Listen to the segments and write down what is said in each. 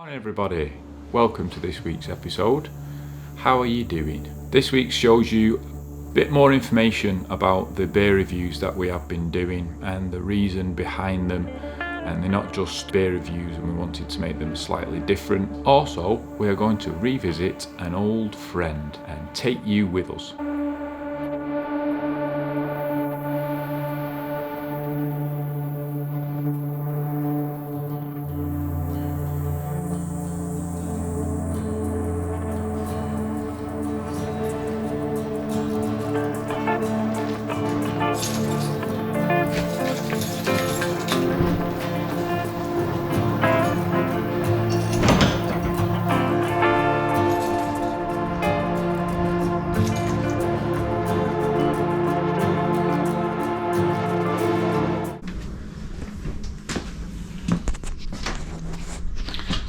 Hi everybody, welcome to this week's episode. How are you doing? This week shows you a bit more information about the beer reviews that we have been doing and the reason behind them, and they're not just beer reviews and we wanted to make them slightly different. Also, we are going to revisit an old friend and take you with us.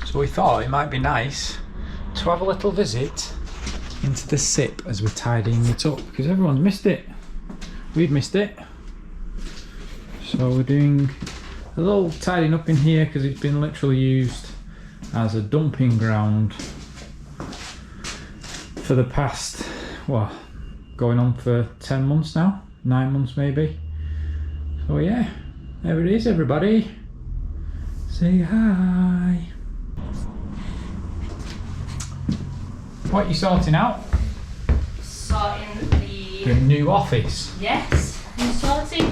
So we thought it might be nice to have a little visit into the sip as we're tidying it up, because everyone's missed it. We've missed it. So we're doing a little tidying up in here because it's been literally used as a dumping ground for the past, well, going on for 10 months now, 9 months maybe. So yeah, there it is everybody. Say hi. What are you sorting out? Sorting The new office. Yes, I'm sorting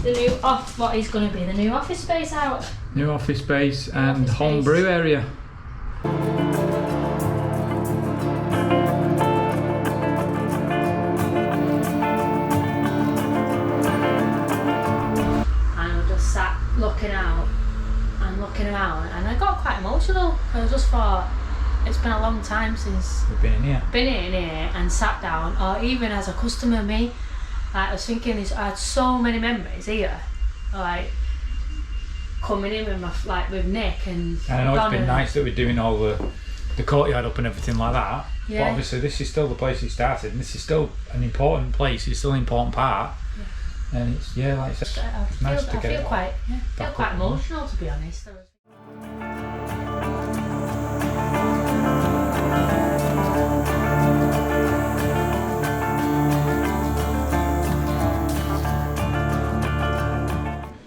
the new what is going to be the new office space out. New office space and home brew area. And I just sat looking out and looking around, and I got quite emotional. I just thought, it's been a long time since We've been in here. Been in here and sat down, or even as a customer, me. Like, I was thinking, I had so many memories here, like coming in with with Nick and. And I know it's been nice that we're doing all the courtyard up and everything like that. Yeah. But obviously, this is still the place it started, and this is still an important place. It's still an important part. Yeah. And it's like it's nice to get it. I feel quite emotional, to be honest.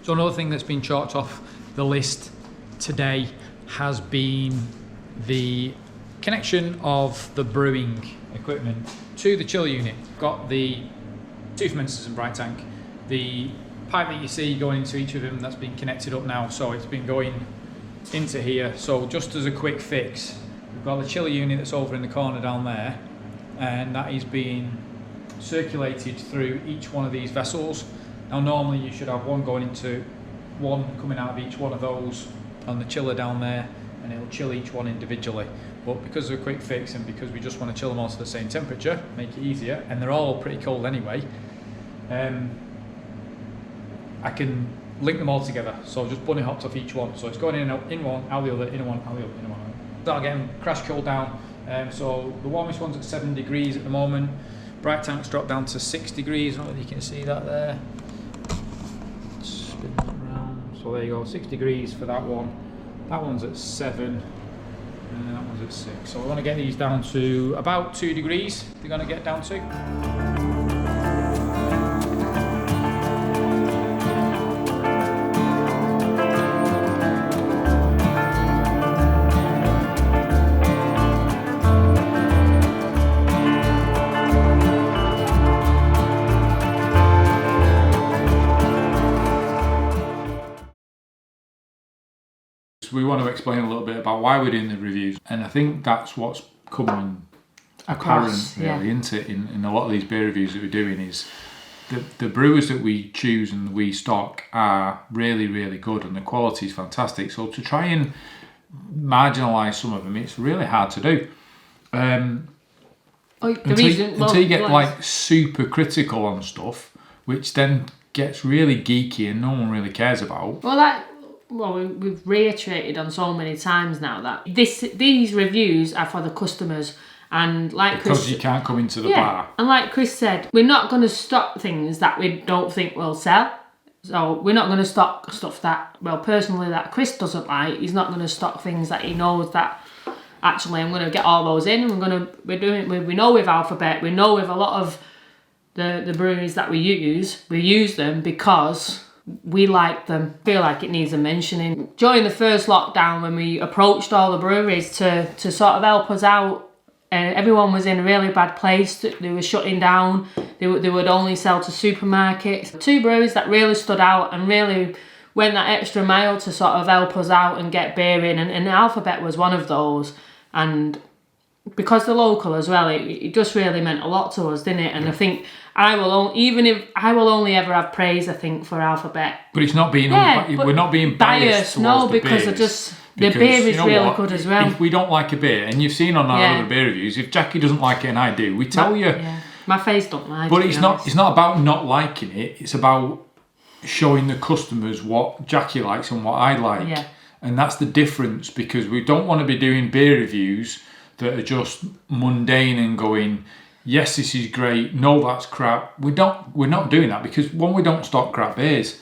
So another thing that's been chalked off the list today has been the connection of the brewing equipment to the chiller unit. Got the two fermenters and bright tank. The pipe that you see going into each of them, that's been connected up now, so it's been going into here. So just as a quick fix, we've got the chiller unit that's over in the corner down there, and that is being circulated through each one of these vessels. Now normally you should have one going into one coming out of each one of those on the chiller down there, and it'll chill each one individually. But because of a quick fix and because we just want to chill them all to the same temperature, make it easier, and they're all pretty cold anyway, I can link them all together. So just bunny hopped off each one. So it's going in one, out the other, in one, out the other, in one. That'll get them crash cooled down. So the warmest one's at 7 degrees at the moment. Bright tank's dropped down to 6 degrees. I don't know if you can see that there. Spin that around. So there you go, 6 degrees for that one. That one's at 7, and that one's at 6. So we want to get these down to about 2 degrees. They're going to get down to. We want to explain a little bit about why we're doing the reviews, and I think that's what's coming apparent really into in a lot of these beer reviews that we're doing is the brewers that we choose and we stock are really, really good, and the quality is fantastic. So to try and marginalise some of them, it's really hard to do. Until you get like super critical on stuff, which then gets really geeky and no one really cares about. We've reiterated on so many times now that these reviews are for the customers, and because you can't come into the bar. And like Chris said, we're not going to stock things that we don't think will sell. So we're not going to stock stuff that, well, personally, that Chris doesn't like. He's not going to stock things that he knows that actually I'm going to get all those in. We know with Alphabet, we know with a lot of the breweries that we use them because we like them. Feel like it needs a mentioning. During the first lockdown, when we approached all the breweries to sort of help us out, everyone was in a really bad place. They were shutting down. They would only sell to supermarkets. 2 breweries that really stood out and really went that extra mile to sort of help us out and get beer in, and Alphabet was one of those. And because they're local as well, it just really meant a lot to us, didn't it? And I think I will only ever have praise, I think, for Alphabet. But it's not being we're not being biased no, because the beer is really good as well. If we don't like a beer, and you've seen on our other beer reviews, if Jacqui doesn't like it and I do, we tell you. Yeah. My face don't like it. But it's not about not liking it. It's about showing the customers what Jacqui likes and what I like. Yeah. And that's the difference, because we don't want to be doing beer reviews that are just mundane and going, yes, this is great, no, that's crap. We're not doing that, because one, we don't stock crap beers.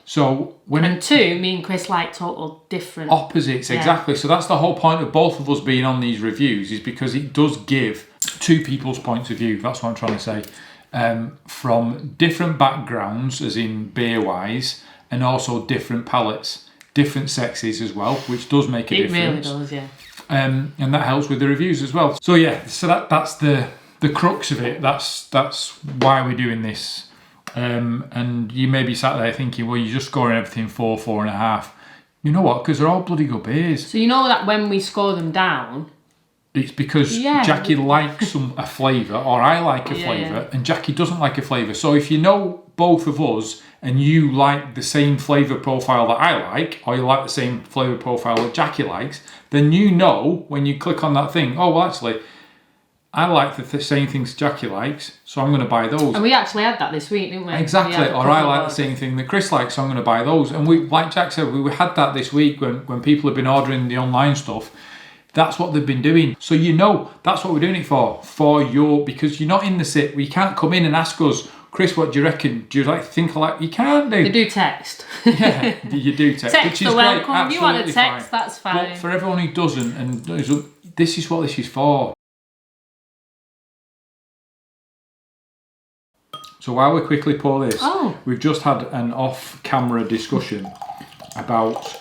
So and 2, me and Chris like total different opposites, exactly. So that's the whole point of both of us being on these reviews, is because it does give 2 people's points of view. That's what I'm trying to say. From different backgrounds, as in beer wise, and also different palates, different sexes as well, which does make a difference. It really does, yeah. And that helps with the reviews as well. So yeah, so that's the crux of it. That's why we're doing this. And you may be sat there thinking, well, you're just scoring everything 4, 4.5. You know what? Because they're all bloody good beers. So you know that when we score them down, it's because Jacqui likes a flavour, or I like a flavour, and Jacqui doesn't like a flavour. So if you know both of us and you like the same flavour profile that I like, or you like the same flavour profile that Jacqui likes, then you know when you click on that thing, oh, well, actually, I like the same things Jacqui likes, so I'm going to buy those. And we actually had that this week, didn't we? Exactly. Or I like the same thing that Chris likes, so I'm going to buy those. And we, like Jack said, we had that this week when people have been ordering the online stuff. That's what they've been doing. So you know that's what we're doing it for because you're not in the sit. We can't come in and ask us, Chris, what do you reckon? Do you think alike? You can't do. They do text. Yeah, you do text. Text which is welcome. Great. You want a text, fine. that's fine. But for everyone who doesn't, and this is what this is for. So while we quickly pour this, we've just had an off-camera discussion about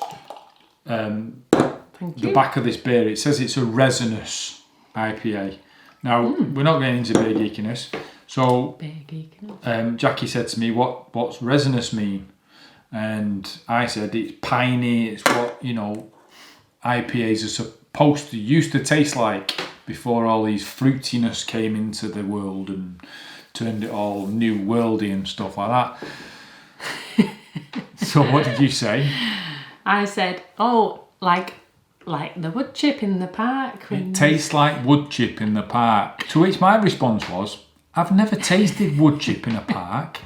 the back of this beer. It says it's a resinous IPA. Now, we're not getting into beer geekiness. So Jacqui said to me, what's resinous mean? And I said, it's piney, it's what, IPAs are used to taste like before all these fruitiness came into the world and turned it all new worldy and stuff like that. So what did you say? I said, like the wood chip in the park. It tastes like wood chip in the park. To which my response was, I've never tasted wood chip in a park.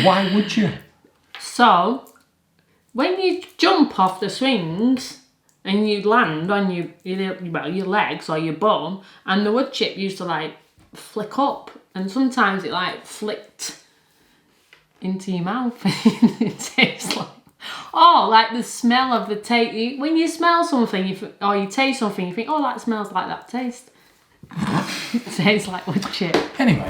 Why would you? So, when you jump off the swings and you land on your legs or your bum, and the wood chip used to flick up, and sometimes it flicked into your mouth. It tastes like the smell of the taste. When you smell something, or you taste something, you think, oh, that smells like that taste. It tastes like wood chip. Anyway.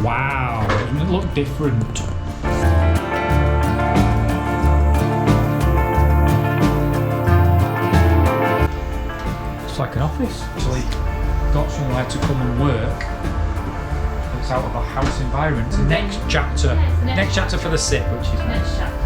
Wow, doesn't it look different? It's like an office. Actually, got somewhere to come and work. It's out of a house environment. It's the next chapter. Next chapter for the SIP, which is next chapter.